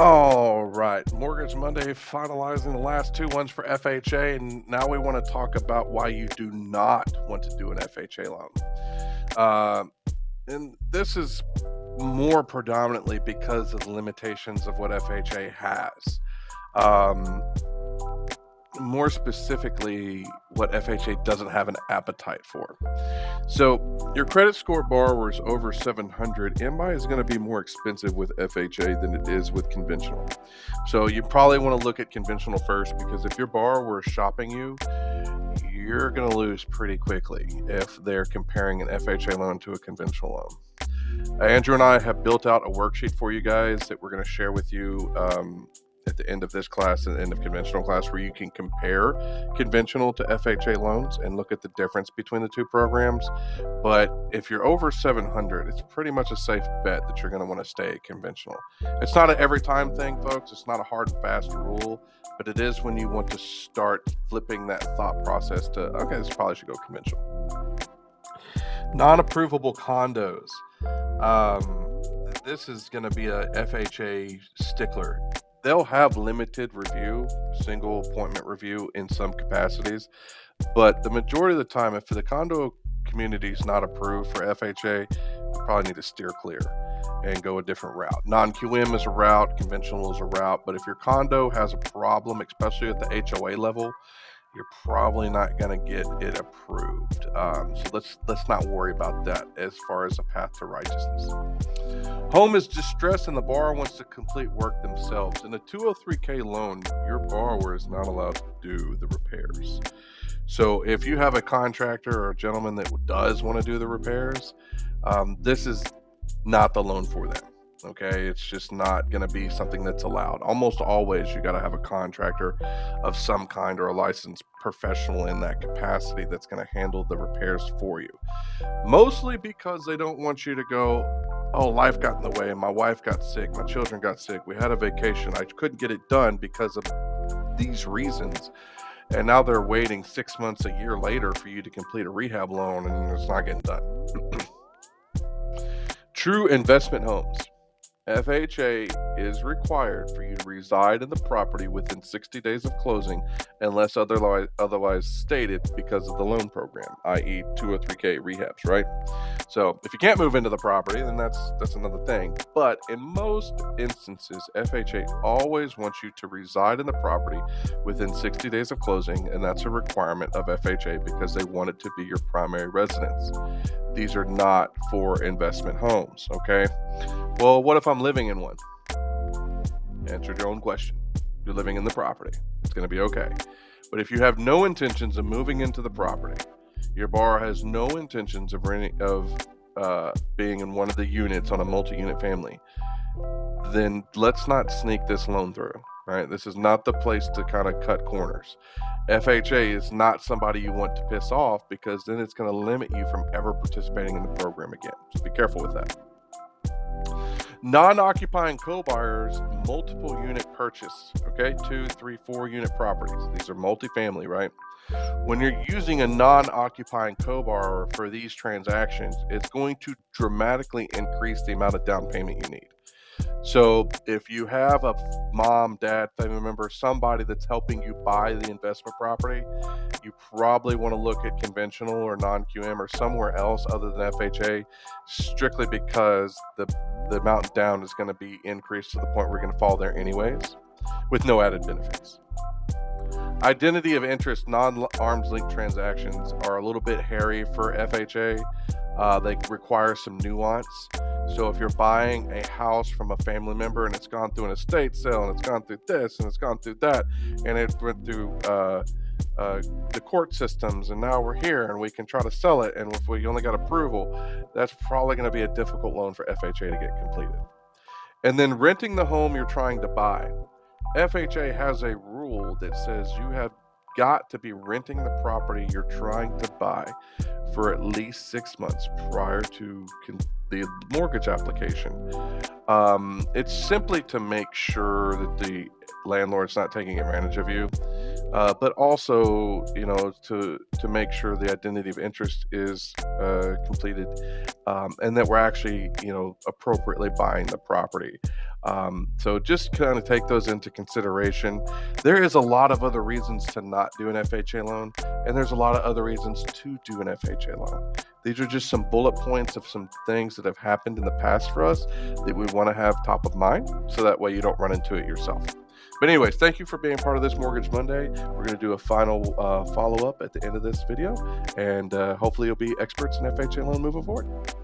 All right, Mortgage Monday, finalizing the last two ones for FHA, and now we want to talk about why you do not want to do an FHA loan. Uh, and this is more predominantly because of the limitations of what FHA has. Um, More specifically, what FHA doesn't have an appetite for. So, your credit score borrowers over 700, MI is going to be more expensive with FHA than it is with conventional. So, you probably want to look at conventional first because if your borrower is shopping you, you're going to lose pretty quickly if they're comparing an FHA loan to a conventional loan. Andrew and I have built out a worksheet for you guys that we're going to share with you at the end of this class and the end of conventional class, where you can compare conventional to FHA loans and look at the difference between the two programs. But if you're over 700, it's pretty much a safe bet that you're going to want to stay conventional. It's not an every time thing, folks. It's not a hard and fast rule, but it is when you want to start flipping that thought process to, okay, this probably should go conventional. Non-approvable condos. This is going to be a FHA stickler. They'll have limited review, single appointment review in some capacities, but the majority of the time, if the condo community is not approved for FHA, you probably need to steer clear and go a different route. Non-QM is a route, conventional is a route, but if your condo has a problem, especially at the HOA level, you're probably not going to get it approved. So let's not worry about that as far as a path to righteousness. Home is distressed and the borrower wants to complete work themselves. In a 203K loan, your borrower is not allowed to do the repairs. So if you have a contractor or a gentleman that does want to do the repairs, this is not the loan for them. Okay, it's just not going to be something that's allowed. Almost always, you got to have a contractor of some kind or a licensed professional in that capacity that's going to handle the repairs for you. Mostly because they don't want you to go, oh, life got in the way, my wife got sick, my children got sick, we had a vacation, I couldn't get it done because of these reasons. And now they're waiting 6 months, a year later for you to complete a rehab loan, and it's not getting done. True investment homes. FHA is required for you to reside in the property within 60 days of closing unless otherwise stated because of the loan program, i.e. 203K rehabs, right? So if you can't move into the property, then that's another thing. But in most instances, FHA always wants you to reside in the property within 60 days of closing, and that's a requirement of FHA because they want it to be your primary residence. These are not for investment homes, okay? Well, what if I'm living in one? Answer your own question. You're living in the property. It's going to be okay. But if you have no intentions of moving into the property, your borrower has no intentions of being in one of the units on a multi-unit family, then let's not sneak this loan through, right? This is not the place to kind of cut corners. FHA is not somebody you want to piss off because then it's going to limit you from ever participating in the program again. So be careful with that. Non-occupying co-buyers, multiple unit purchase, okay? 2, 3, 4 unit properties. These are multifamily, right? When you're using a non-occupying co-borrower for these transactions, it's going to dramatically increase the amount of down payment you need. So if you have a mom, dad, family member, somebody that's helping you buy the investment property, you probably want to look at conventional or non-QM or somewhere else other than FHA, strictly because the amount down is going to be increased to the point where you're going to fall there anyways, with no added benefits. Identity of interest, non-arm's length transactions are a little bit hairy for FHA. They require some nuance. So if you're buying a house from a family member and it's gone through an estate sale and it's gone through this and it's gone through that and it went through the court systems and now we're here and we can try to sell it, and if we only got approval, that's probably going to be a difficult loan for FHA to get completed. And then renting the home you're trying to buy. FHA has a rule that says you have got to be renting the property you're trying to buy for at least 6 months prior to the mortgage application. It's simply to make sure that the landlord's not taking advantage of you, but also, to make sure the identity of interest is completed. and that we're actually, appropriately buying the property. So just kind of take those into consideration. There is a lot of other reasons to not do an FHA loan, and there's a lot of other reasons to do an FHA loan. These are just some bullet points of some things that have happened in the past for us that we want to have top of mind, so that way you don't run into it yourself. But anyways, thank you for being part of this Mortgage Monday. We're going to do a final follow-up at the end of this video, and hopefully you'll be experts in FHA loan moving forward.